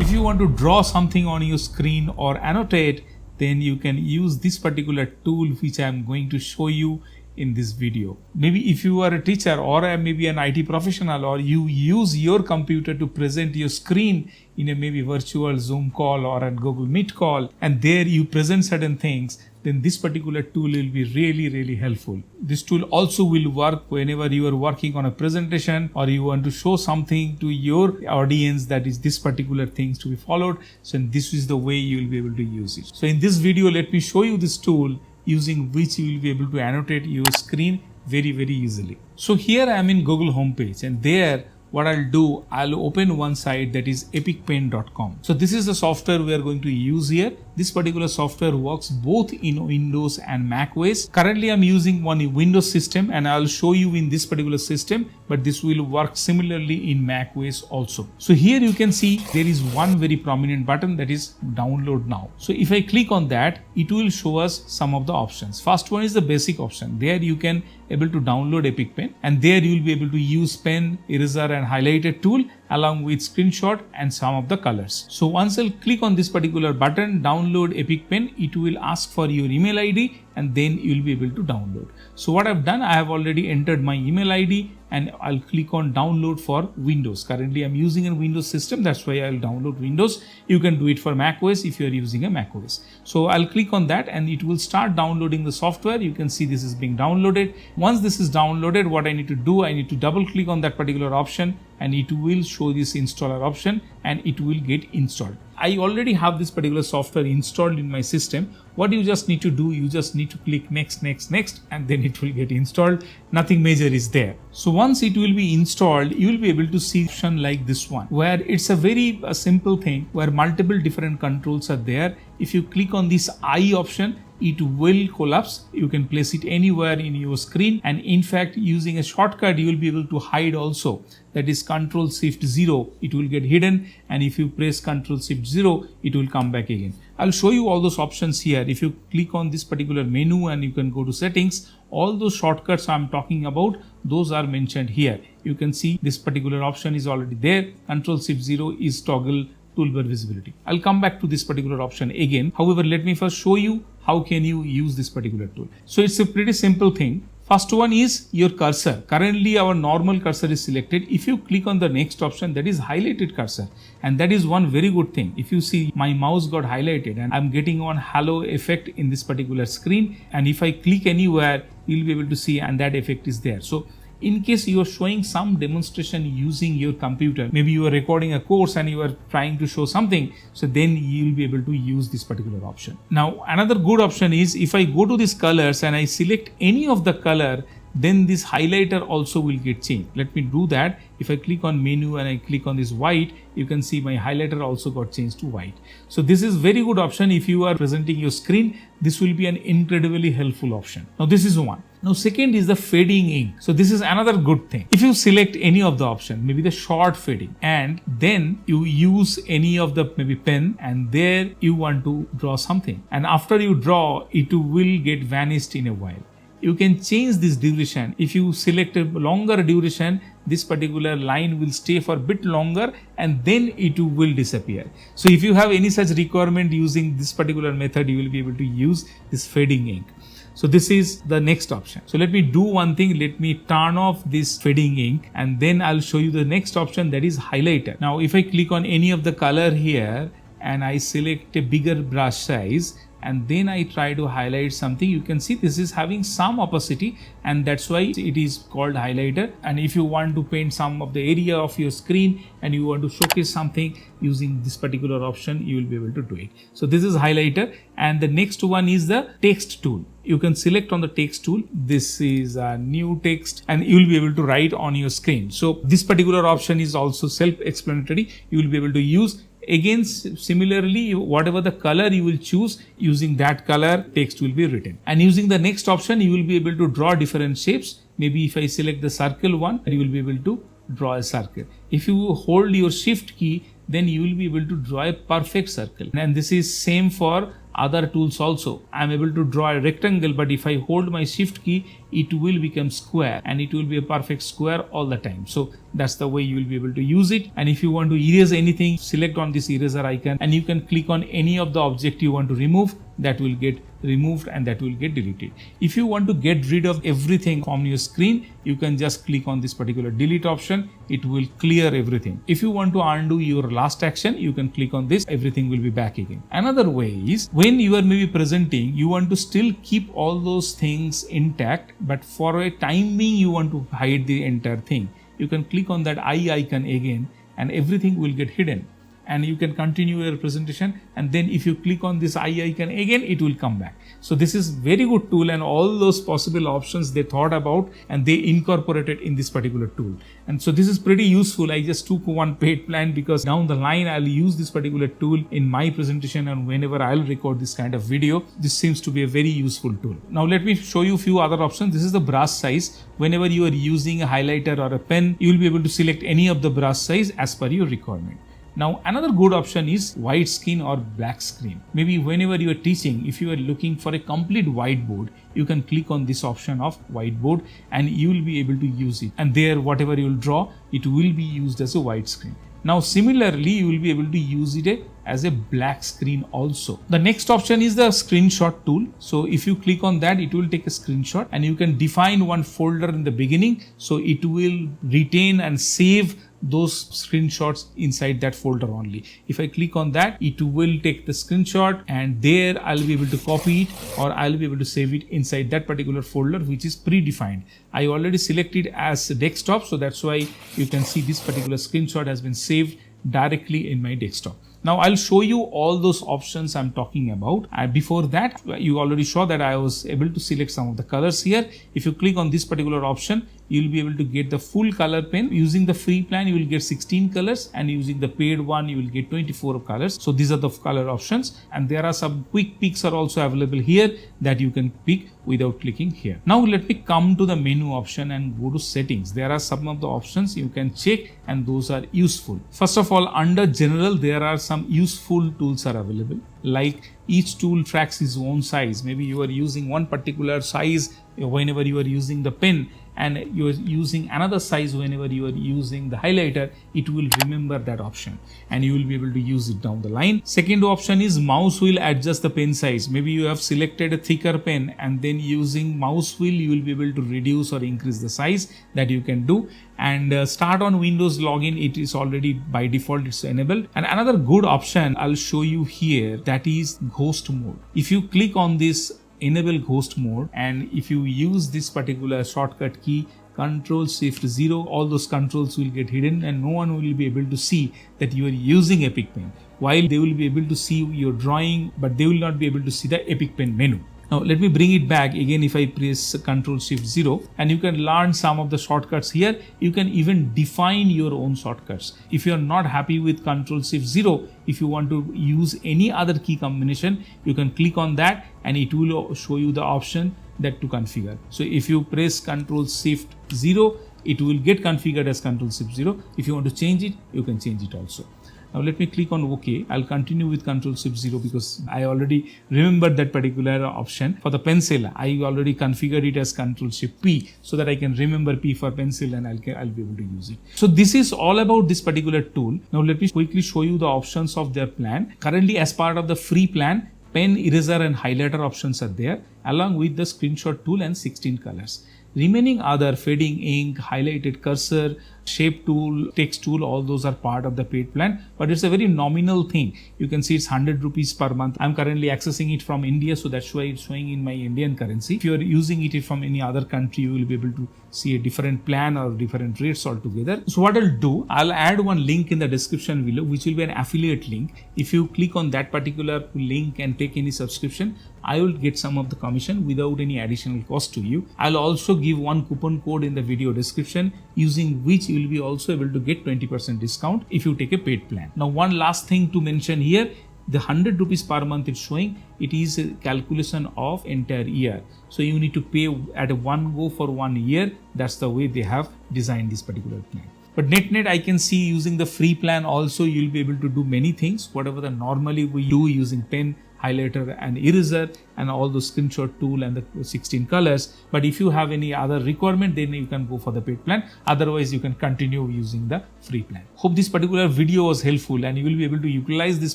if you want to draw something on your screen or annotate, then you can use this particular tool which I am going to show you in this video. Maybe if you are a teacher or maybe an IT professional, or you use your computer to present your screen in a maybe virtual Zoom call or a Google Meet call, and there you present certain things, then this particular tool will be really helpful. This tool also will work whenever you are working on a presentation or you want to show something to your audience that is this particular things to be followed. So this is the way you will be able to use it. So in this video, let me show you this tool using which you will be able to annotate your screen very easily. So here I am in Google homepage, and there what I'll do, I'll open one site that is epicpen.com. So this is the software we are going to use here. This particular software works both in Windows and Mac OS. Currently I'm using one Windows system, and I'll show you in this particular system, but this will work similarly in Mac OS also. So here you can see there is one very prominent button that is download now. So if I click on that, it will show us some of the options. First one is the basic option. There you can able to download Epicpen, and there you will be able to use pen, eraser and highlighter tool along with screenshot and some of the colors. So once I'll click on this particular button, download Epicpen, it will ask for your email ID, and then you will be able to download. So what I've done, I have already entered my email ID, and I'll click on download for Windows. Currently I'm using a Windows system, that's why I'll download Windows. You can do it for Mac OS if you're using a Mac OS. So I'll click on that and it will start downloading the software. You can see this is being downloaded. Once this is downloaded, what I need to do, I need to double click on that particular option, and it will show this installer option and it will get installed. I already have this particular software installed in my system. What you just need to do, you just need to click next, and then it will get installed. Nothing major is there. So once it will be installed, you will be able to see option like this one, where it's a very simple thing where multiple different controls are there. If you click on this I option, it will collapse. You can place it anywhere in your screen, and in fact using a shortcut you will be able to hide also. That is Ctrl+Shift+0, it will get hidden, and if you press Ctrl+Shift+0, it will come back again. I'll show you all those options here. If you click on this particular menu and you can go to settings, all those shortcuts I'm talking about, those are mentioned here. You can see this particular option is already there. Ctrl+Shift+0 is toggle toolbar visibility. I'll come back to this particular option again. However, let me first show you how can you use this particular tool. So it's a pretty simple thing. First one is your cursor. Currently our normal cursor is selected. If you click on the next option, that is highlighted cursor, and that is one very good thing. If you see, my mouse got highlighted and I'm getting on halo effect in this particular screen, and if I click anywhere, you'll be able to see, and that effect is there. So in case you are showing some demonstration using your computer, maybe you are recording a course and you are trying to show something, so then you will be able to use this particular option. Now another good option is, if I go to these colors and I select any of the color, then this highlighter also will get changed. Let me do that. If I click on menu and I click on this white, you can see my highlighter also got changed to white. So this is very good option. If you are presenting your screen, this will be an incredibly helpful option. Now this is one. Now second is the fading ink. So this is another good thing. If you select any of the option, maybe the short fading, and then you use any of the maybe pen, and there you want to draw something, and after you draw, it will get vanished in a while. You can change this duration. If you select a longer duration, this particular line will stay for a bit longer and then it will disappear. So if you have any such requirement using this particular method, you will be able to use this fading ink. So this is the next option. So let me do one thing. Let me turn off this fading ink, and then I'll show you the next option, that is highlighter. Now if I click on any of the color here and I select a bigger brush size, and then I try to highlight something, you can see this is having some opacity, and that's why it is called highlighter. And if you want to paint some of the area of your screen and you want to showcase something using this particular option, you will be able to do it. So this is highlighter, and the next one is the text tool. You can select on the text tool. This is a new text, and you will be able to write on your screen. So this particular option is also self-explanatory. You will be able to use. Again, similarly, whatever the color you will choose, using that color, text will be written. And using the next option, you will be able to draw different shapes. Maybe if I select the circle one, you will be able to draw a circle. If you hold your shift key, then you will be able to draw a perfect circle. And this is same for other tools also. I am able to draw a rectangle, but if I hold my shift key, it will become square and it will be a perfect square all the time. So that's the way you will be able to use it. And if you want to erase anything, select on this eraser icon and you can click on any of the object you want to remove. That will get removed and that will get deleted. If you want to get rid of everything from your screen, you can just click on this particular delete option. It will clear everything. If you want to undo your last action, you can click on this. Everything will be back again. Another way is when you are maybe presenting, you want to still keep all those things intact, but for a time being, you want to hide the entire thing. You can click on that eye icon again and everything will get hidden. And you can continue your presentation, and then if you click on this eye icon again, it will come back. So this is very good tool, and all those possible options they thought about and they incorporated in this particular tool. And so this is pretty useful. I just took one paid plan because down the line I'll use this particular tool in my presentation, and whenever I'll record this kind of video, this seems to be a very useful tool. Now let me show you a few other options. This is the brush size. Whenever you are using a highlighter or a pen, you will be able to select any of the brush size as per your requirement. Now another good option is white screen or black screen. Maybe whenever you are teaching, if you are looking for a complete whiteboard, you can click on this option of whiteboard and you will be able to use it. And there whatever you will draw, it will be used as a white screen. Now similarly, you will be able to use it as a black screen also. The next option is the screenshot tool. So if you click on that, it will take a screenshot and you can define one folder in the beginning. So it will retain and save those screenshots inside that folder only. If I click on that, it will take the screenshot and there I'll be able to copy it or I'll be able to save it inside that particular folder which is predefined. I already selected as desktop, so that's why you can see this particular screenshot has been saved directly in my desktop. Now I'll show you all those options I'm talking about. Before that, you already saw that I was able to select some of the colors here. If you click on this particular option, you'll be able to get the full color pen. Using the free plan, you will get 16 colors, and using the paid one, you will get 24 colors. So these are the color options, and there are some quick picks are also available here that you can pick without clicking here. Now let me come to the menu option and go to settings. There are some of the options you can check and those are useful. First of all, under general, there are some useful tools are available. Like each tool tracks its own size. Maybe you are using one particular size whenever you are using the pen, and you are using another size whenever you are using the highlighter, it will remember that option and you will be able to use it down the line. Second option is mouse wheel adjust the pen size. Maybe you have selected a thicker pen and then using mouse wheel you will be able to reduce or increase the size, that you can do. And start on Windows login, it is already by default it's enabled. And another good option I'll show you here, that is ghost mode. If you click on this enable ghost mode and if you use this particular shortcut key Ctrl+Shift+0, all those controls will get hidden and no one will be able to see that you are using Epicpen. While they will be able to see your drawing, but they will not be able to see the Epicpen menu. Now let me bring it back again. If I press Ctrl+Shift+0, and you can learn some of the shortcuts here. You can even define your own shortcuts. If you are not happy with Ctrl+Shift+0, if you want to use any other key combination, you can click on that and it will show you the option that to configure. So if you press Ctrl+Shift+0, it will get configured as Ctrl+Shift+0. If you want to change it, you can change it also. Now let me click on OK. I'll continue with Ctrl+Shift+0 because I already remembered that particular option. For the pencil, I already configured it as Ctrl+Shift+P so that I can remember P for pencil and I'll be able to use it. So this is all about this particular tool. Now let me quickly show you the options of their plan. Currently, as part of the free plan, pen, eraser and highlighter options are there along with the screenshot tool and 16 colors. Remaining other fading ink, highlighted cursor, shape tool, text tool, all those are part of the paid plan, but it's a very nominal thing. You can see it's 100 rupees per month. I'm currently accessing it from India, so that's why it's showing in my Indian currency. If you're using it from any other country, you will be able to see a different plan or different rates altogether. So what I'll do, I'll add one link in the description below, which will be an affiliate link. If you click on that particular link and take any subscription, I will get some of the commission without any additional cost to you. I'll also give one coupon code in the video description, using which you will be also able to get 20% discount if you take a paid plan. Now one last thing to mention here, the 100 rupees per month it's showing, it is a calculation of entire year. So you need to pay at a one go for 1 year. That's the way they have designed this particular plan. But net I can see using the free plan also you'll be able to do many things. Whatever the normally we do using pen, highlighter and eraser and all the screenshot tool and the 16 colors. But if you have any other requirement, then you can go for the paid plan. Otherwise, you can continue using the free plan. Hope this particular video was helpful and you will be able to utilize this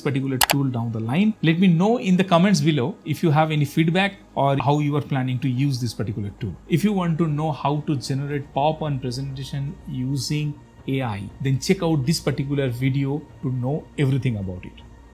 particular tool down the line. Let me know in the comments below if you have any feedback or how you are planning to use this particular tool. If you want to know how to generate PowerPoint presentation using AI, then check out this particular video to know everything about it.